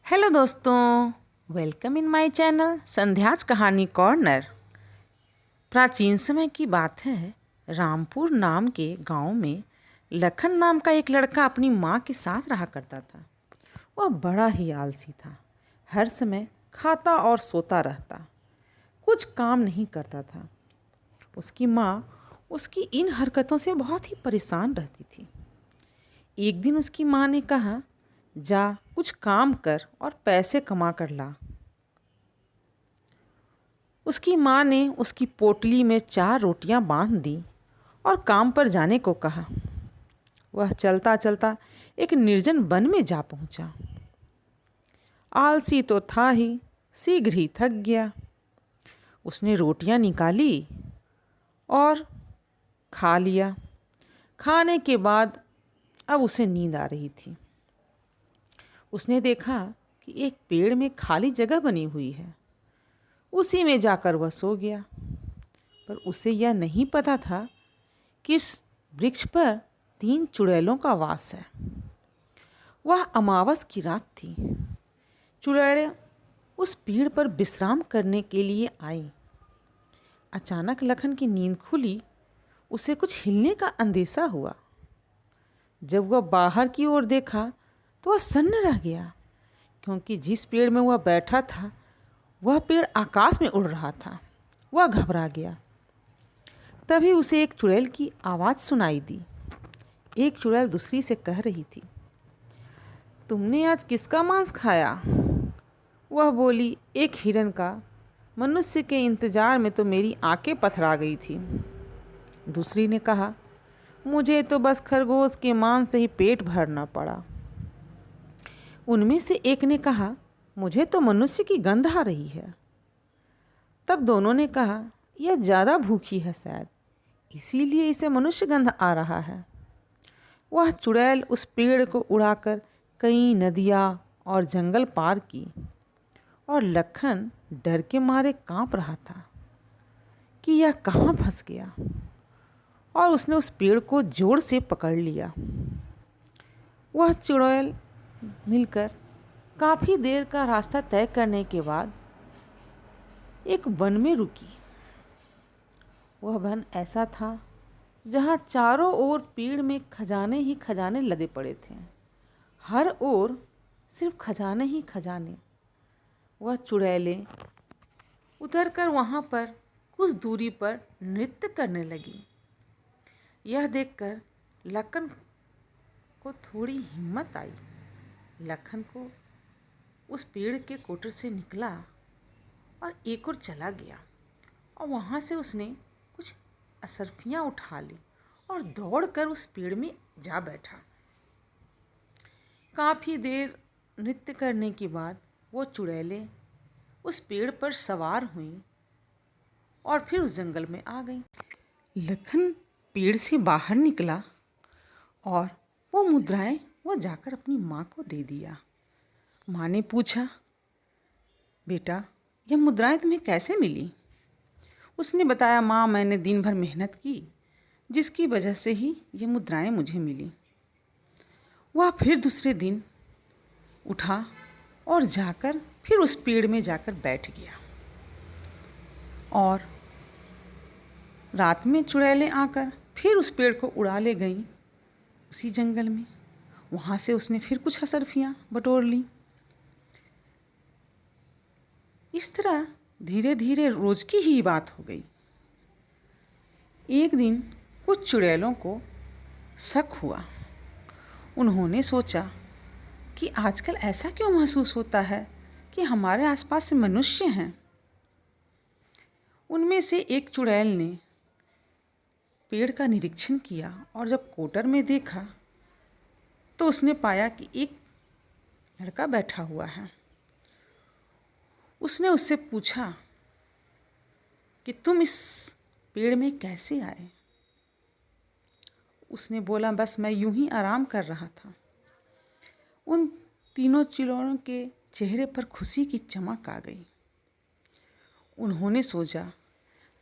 Hello दोस्तों, welcome in my channel संध्याज कहानी corner. प्राचीन समय की बात है। रामपुर नाम के गांव में लखन नाम का एक लड़का अपनी माँ के साथ रहा करता था। वह बड़ा ही आलसी था। हर समय खाता और सोता रहता, कुछ काम नहीं करता था। उसकी माँ उसकी इन हरकतों से बहुत ही परेशान रहती थी। एक दिन उसकी माँ ने कहा, जा कुछ काम कर और पैसे कमा कर ला। उसकी माँ ने उसकी पोटली में 4 रोटियां बांध दी और काम पर जाने को कहा। वह चलता चलता एक निर्जन वन में जा पहुंचा। आलसी तो था ही, शीघ्र ही थक गया। उसने रोटियां निकाली और खा लिया। खाने के बाद अब उसे नींद आ रही थी। उसने देखा कि एक पेड़ में खाली जगह बनी हुई है। उसी में जाकर वह सो गया। पर उसे यह नहीं पता था कि इस वृक्ष पर 3 चुड़ैलों का वास है। वह अमावस की रात थी। चुड़ैलें उस पेड़ पर विश्राम करने के लिए आई। अचानक लखन की नींद खुली। उसे कुछ हिलने का अंदेशा हुआ। जब वह बाहर की ओर देखा तो वह सन्न रह गया, क्योंकि जिस पेड़ में वह बैठा था वह पेड़ आकाश में उड़ रहा था। वह घबरा गया। तभी उसे एक चुड़ैल की आवाज़ सुनाई दी। एक चुड़ैल दूसरी से कह रही थी, तुमने आज किसका मांस खाया? वह बोली, एक हिरन का। मनुष्य के इंतजार में तो मेरी आंखें पथरा गई थी। दूसरी ने कहा, मुझे तो बस खरगोश के मांस से ही पेट भरना पड़ा। उनमें से एक ने कहा, मुझे तो मनुष्य की गंध आ रही है। तब दोनों ने कहा, यह ज़्यादा भूखी है शायद, इसीलिए इसे मनुष्य गंध आ रहा है। वह चुड़ैल उस पेड़ को उड़ाकर कई नदियाँ और जंगल पार की, और लखन डर के मारे कांप रहा था कि यह कहाँ फंस गया, और उसने उस पेड़ को जोर से पकड़ लिया। वह चुड़ैल मिलकर काफ़ी देर का रास्ता तय करने के बाद एक वन में रुकी। वह वन ऐसा था जहाँ चारों ओर पेड़ में खजाने ही खजाने लदे पड़े थे। हर ओर सिर्फ खजाने ही खजाने। वह चुड़ैलें उतरकर वहाँ पर कुछ दूरी पर नृत्य करने लगी। यह देखकर लखन को थोड़ी हिम्मत आई। लखन को उस पेड़ के कोटर से निकला और एक ओर चला गया, और वहाँ से उसने कुछ असरफियाँ उठा ली और दौड़कर उस पेड़ में जा बैठा। काफ़ी देर नृत्य करने के बाद वो चुड़ैलें उस पेड़ पर सवार हुईं और फिर उस जंगल में आ गईं। लखन पेड़ से बाहर निकला और वो मुद्राएं वो जाकर अपनी माँ को दे दिया। माँ ने पूछा, बेटा यह मुद्राएं तुम्हें कैसे मिली? उसने बताया, माँ मैंने दिन भर मेहनत की, जिसकी वजह से ही ये मुद्राएं मुझे मिली। वह फिर दूसरे दिन उठा और जाकर फिर उस पेड़ में जाकर बैठ गया, और रात में चुड़ैलें आकर फिर उस पेड़ को उड़ा ले गईं उसी जंगल में। वहाँ से उसने फिर कुछ असरफियाँ बटोर लीं। इस तरह धीरे धीरे रोज की ही बात हो गई। एक दिन कुछ चुड़ैलों को शक हुआ। उन्होंने सोचा कि आजकल ऐसा क्यों महसूस होता है कि हमारे आसपास से मनुष्य हैं। उनमें से एक चुड़ैल ने पेड़ का निरीक्षण किया, और जब कोटर में देखा तो उसने पाया कि एक लड़का बैठा हुआ है। उसने उससे पूछा कि तुम इस पेड़ में कैसे आए? उसने बोला, बस मैं यूं ही आराम कर रहा था। उन तीनों चुड़ैलों के चेहरे पर खुशी की चमक आ गई। उन्होंने सोचा,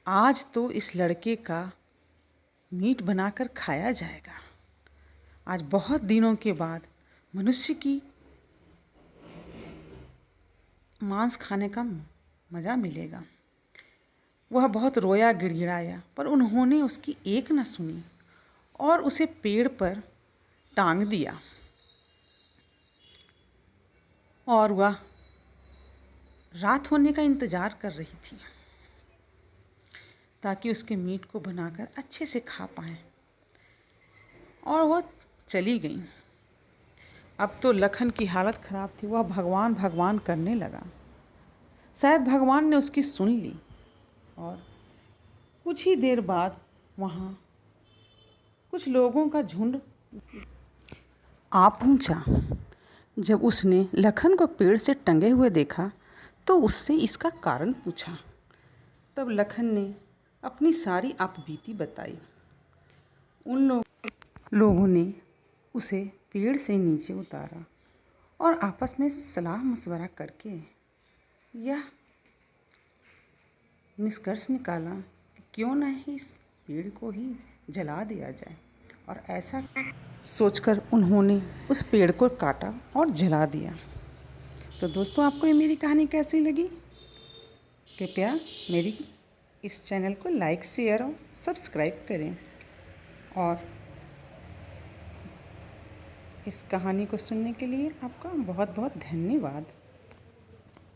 आज तो इस लड़के का मीट बनाकर खाया जाएगा। आज बहुत दिनों के बाद मनुष्य की मांस खाने का मज़ा मिलेगा। वह बहुत रोया गिड़गिड़ाया, पर उन्होंने उसकी एक न सुनी और उसे पेड़ पर टांग दिया। और वह रात होने का इंतज़ार कर रही थी ताकि उसके मीट को बनाकर अच्छे से खा पाएँ। और वह चली गई। अब तो लखन की हालत ख़राब थी। वह भगवान भगवान करने लगा। शायद भगवान ने उसकी सुन ली। और कुछ ही देर बाद वहाँ कुछ लोगों का झुंड आ पहुँचा। जब उसने लखन को पेड़ से टंगे हुए देखा तो उससे इसका कारण पूछा। तब लखन ने अपनी सारी आपबीती बताई। उन लोगों ने उसे पेड़ से नीचे उतारा और आपस में सलाह मशवरा करके यह निष्कर्ष निकाला कि क्यों न ही इस पेड़ को ही जला दिया जाए। और ऐसा सोचकर उन्होंने उस पेड़ को काटा और जला दिया। तो दोस्तों, आपको ये मेरी कहानी कैसी लगी? कृपया मेरी इस चैनल को लाइक, शेयर और सब्सक्राइब करें। और इस कहानी को सुनने के लिए आपका बहुत बहुत धन्यवाद।